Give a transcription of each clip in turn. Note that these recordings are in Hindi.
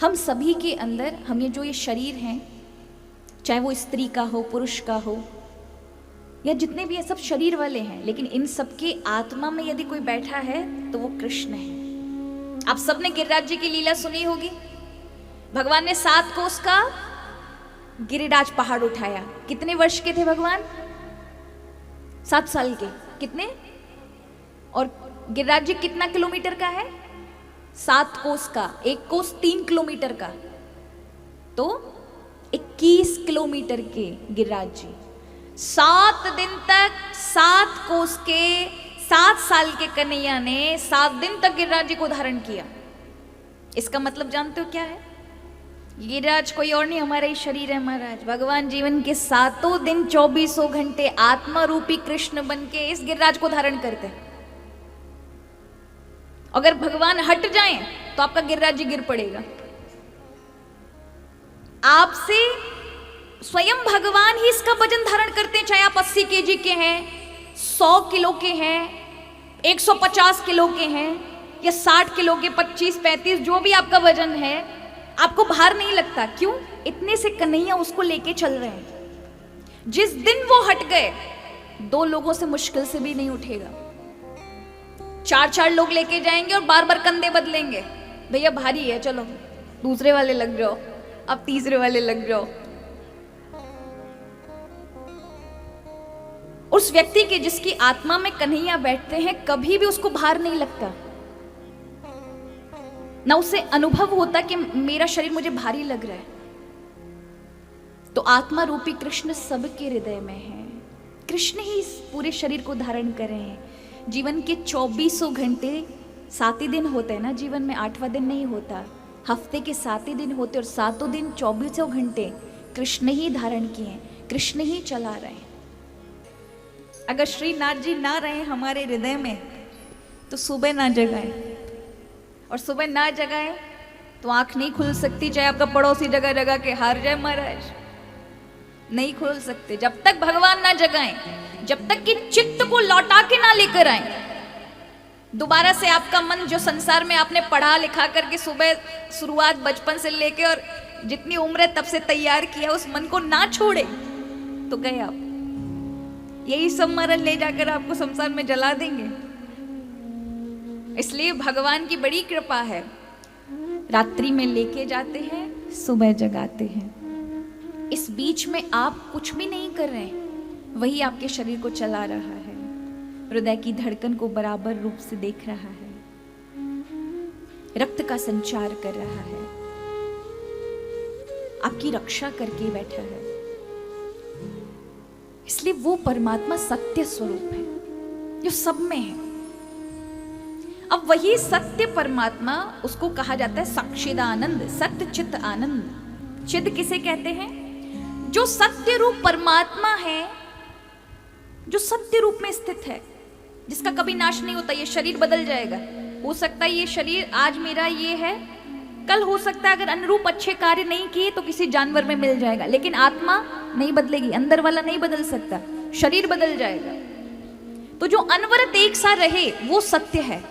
हम सभी के अंदर, हम ये शरीर हैं, चाहे वो स्त्री का हो, पुरुष का हो, या जितने भी ये सब शरीर वाले हैं, लेकिन इन सबके आत्मा में यदि कोई बैठा है तो वो कृष्ण है। आप सबने गिरिराज जी की लीला सुनी होगी। भगवान ने 7 कोस का गिरिराज पहाड़ उठाया। कितने वर्ष के थे भगवान? 7 साल के। कितने? और गिरिराज जी कितना किलोमीटर का है? 7 कोस का। 1 कोस 3 किलोमीटर का, तो 21 किलोमीटर के गिरिराज जी 7 दिन तक 7 कोस के 7 साल के कन्हैया ने 7 दिन तक गिरिराज जी को धारण किया। इसका मतलब जानते हो क्या है? गिरिराज कोई और नहीं, हमारा ही शरीर है महाराज। भगवान जीवन के 7 दिन 24 घंटे आत्मा रूपी कृष्ण बन के इस गिरिराज को धारण करते हैं। अगर भगवान हट जाएं तो आपका गिरिराज जी गिर पड़ेगा। आपसे स्वयं भगवान ही इसका वजन धारण करते हैं, चाहे आप 80 केजी के हैं, 100 किलो के हैं, 150 किलो के हैं, या 60 किलो के, 25-35, जो भी आपका वजन है, आपको भार नहीं लगता। क्यों? इतने से कन्हैया उसको लेके चल रहे हैं। जिस दिन वो हट गए, 2 लोगों से मुश्किल से भी नहीं उठेगा। 4-4 लोग लेके जाएंगे और बार बार कंधे बदलेंगे। भैया भारी है, चलो दूसरे वाले लग जाओ, अब तीसरे वाले लग जाओ। उस व्यक्ति के जिसकी आत्मा में कन्हैया बैठते हैं, कभी भी उसको भार नहीं लगता, ना उसे अनुभव होता कि मेरा शरीर मुझे भारी लग रहा है। तो आत्मा रूपी कृष्ण सबके हृदय में है। कृष्ण ही इस पूरे शरीर को धारण कर रहे हैं। जीवन के 24 घंटे 7 ही दिन होते हैं ना, जीवन में 8वां दिन नहीं होता। हफ्ते के 7 ही दिन होते और 7 दिन 24 घंटे कृष्ण ही धारण किए, कृष्ण ही चला रहे हैं। अगर श्रीनाथ जी ना रहे हमारे हृदय में तो सुबह ना जगाए, और सुबह ना जगाए तो आंख नहीं खुल सकती, चाहे आपका पड़ोसी जगह जगह के हार जाए महाराज, नहीं खुल सकते जब तक भगवान ना जगाएं, जब तक कि चित्त को लौटा के ना लेकर आए। दोबारा से आपका मन जो संसार में आपने पढ़ा लिखा करके सुबह शुरुआत बचपन से लेके और जितनी उम्र है तब से तैयार किया, उस मन को ना छोड़े तो गए आप। यही सब मरण ले जाकर आपको संसार में जला देंगे। इसलिए भगवान की बड़ी कृपा है, रात्रि में लेके जाते हैं, सुबह जगाते हैं। इस बीच में आप कुछ भी नहीं कर रहे हैं, वही आपके शरीर को चला रहा है, हृदय की धड़कन को बराबर रूप से देख रहा है, रक्त का संचार कर रहा है, आपकी रक्षा करके बैठा है। इसलिए वो परमात्मा सत्य स्वरूप है जो सब में है। अब वही सत्य परमात्मा, उसको कहा जाता है सच्चिदानंद, सत्य चित आनंद। चिद किसे कहते हैं? जो सत्य रूप परमात्मा है, जो सत्य रूप में स्थित है, जिसका कभी नाश नहीं होता। ये शरीर बदल जाएगा, हो सकता है ये शरीर आज मेरा ये है, कल हो सकता है अगर अनुरूप अच्छे कार्य नहीं किए तो किसी जानवर में मिल जाएगा, लेकिन आत्मा नहीं बदलेगी, अंदर वाला नहीं बदल सकता, शरीर बदल जाएगा। तो जो अनवरत एक सा रहे वो सत्य है।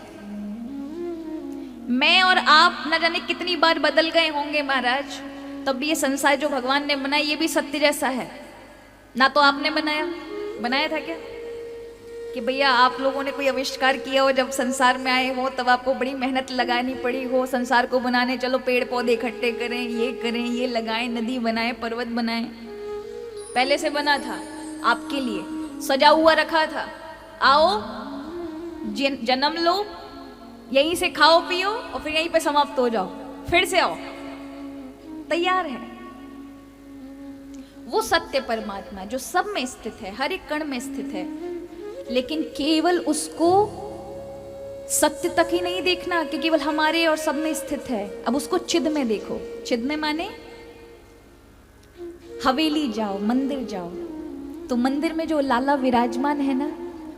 मैं और आप न जाने कितनी बार बदल गए होंगे महाराज, तब भी ये संसार जो भगवान ने बनाया ये भी सत्य जैसा है ना। तो आपने बनाया था क्या कि भैया आप लोगों ने कोई आविष्कार किया हो, जब संसार में आए हो तब आपको बड़ी मेहनत लगानी पड़ी हो संसार को बनाने, चलो पेड़ पौधे इकट्ठे करें, ये लगाएं, नदी बनाएं, पर्वत बनाएं। पहले से बना था आपके लिए, सजा हुआ रखा था, आओ जन्म लो, यहीं से खाओ पियो और फिर यहीं पे समाप्त हो जाओ, फिर से आओ, तैयार है। वो सत्य परमात्मा जो सब में स्थित है, हर एक कण में स्थित है, लेकिन केवल उसको सत्य तक ही नहीं देखना कि केवल हमारे और सब में स्थित है। अब उसको चिद में देखो। चिद में माने हवेली जाओ, मंदिर जाओ, तो मंदिर में जो लाला विराजमान है ना,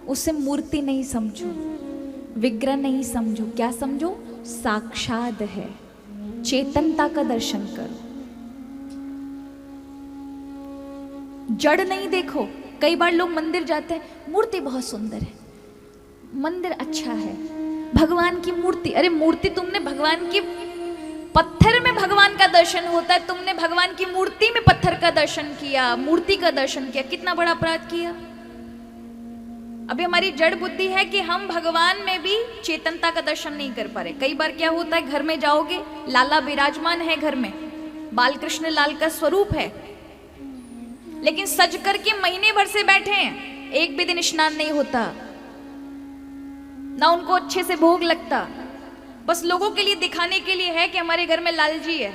उसे मूर्ति नहीं समझो, विग्रह नहीं समझो, क्या समझो? साक्षात है, चेतनता का दर्शन करो, जड़ नहीं देखो। कई बार लोग मंदिर जाते हैं, मूर्ति बहुत सुंदर है, मंदिर अच्छा है, भगवान की मूर्ति, अरे मूर्ति तुमने भगवान की, पत्थर में भगवान दर्शन होता है, तुमने भगवान की मूर्ति में पत्थर का दर्शन किया, मूर्ति का दर्शन किया, कितना बड़ा अपराध किया। अभी हमारी जड़ बुद्धि है कि हम भगवान में भी चेतनता का दर्शन नहीं कर पा रहे। कई बार क्या होता है, घर में जाओगे, लाला विराजमान है घर में, बाल कृष्ण लाल का स्वरूप है, लेकिन सज करके महीने भर से बैठे हैं, एक भी दिन स्नान नहीं होता, ना उनको अच्छे से भोग लगता, बस लोगों के लिए दिखाने के लिए है कि हमारे घर में लाल जी है,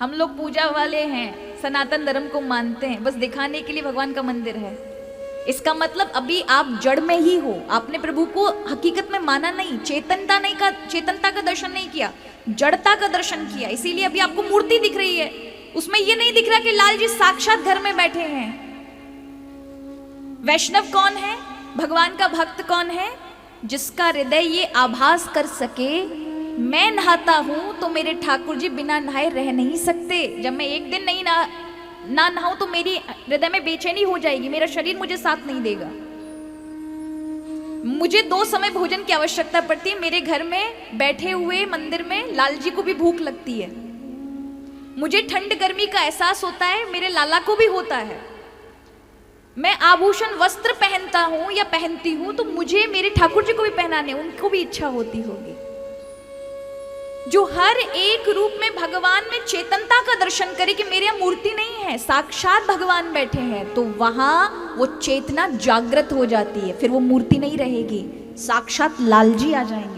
हम लोग पूजा वाले हैं, सनातन धर्म को मानते हैं, बस दिखाने के लिए भगवान का मंदिर है। इसका मतलब अभी आप जड़ में ही हो, आपने प्रभु को हकीकत में माना नहीं, चेतनता का दर्शन नहीं किया, जड़ता का दर्शन किया। इसीलिए अभी आपको मूर्ति दिख रही है, उसमें ये नहीं दिख रहा कि लाल जी साक्षात घर में बैठे हैं। वैष्णव कौन है, भगवान का भक्त कौन है, जिसका हृदय ये आभास कर सके, मैं नहाता हूं तो मेरे ठाकुर जी बिना नहाए रह नहीं सकते। जब मैं एक दिन नहीं ना नहाऊं तो मेरी हृदय में बेचैनी हो जाएगी, मेरा शरीर मुझे साथ नहीं देगा। मुझे 2 समय भोजन की आवश्यकता पड़ती है, मेरे घर में बैठे हुए मंदिर में लाल जी को भी भूख लगती है। मुझे ठंड गर्मी का एहसास होता है, मेरे लाला को भी होता है। मैं आभूषण वस्त्र पहनता हूं या पहनती हूं तो मुझे मेरे ठाकुर जी को भी पहनाने, उनको भी इच्छा होती होगी। जो हर एक रूप में भगवान में चेतनता का दर्शन करे कि मेरे यहाँ मूर्ति नहीं है, साक्षात भगवान बैठे हैं, तो वहां वो चेतना जागृत हो जाती है, फिर वो मूर्ति नहीं रहेगी, साक्षात लाल जी आ जाएंगे।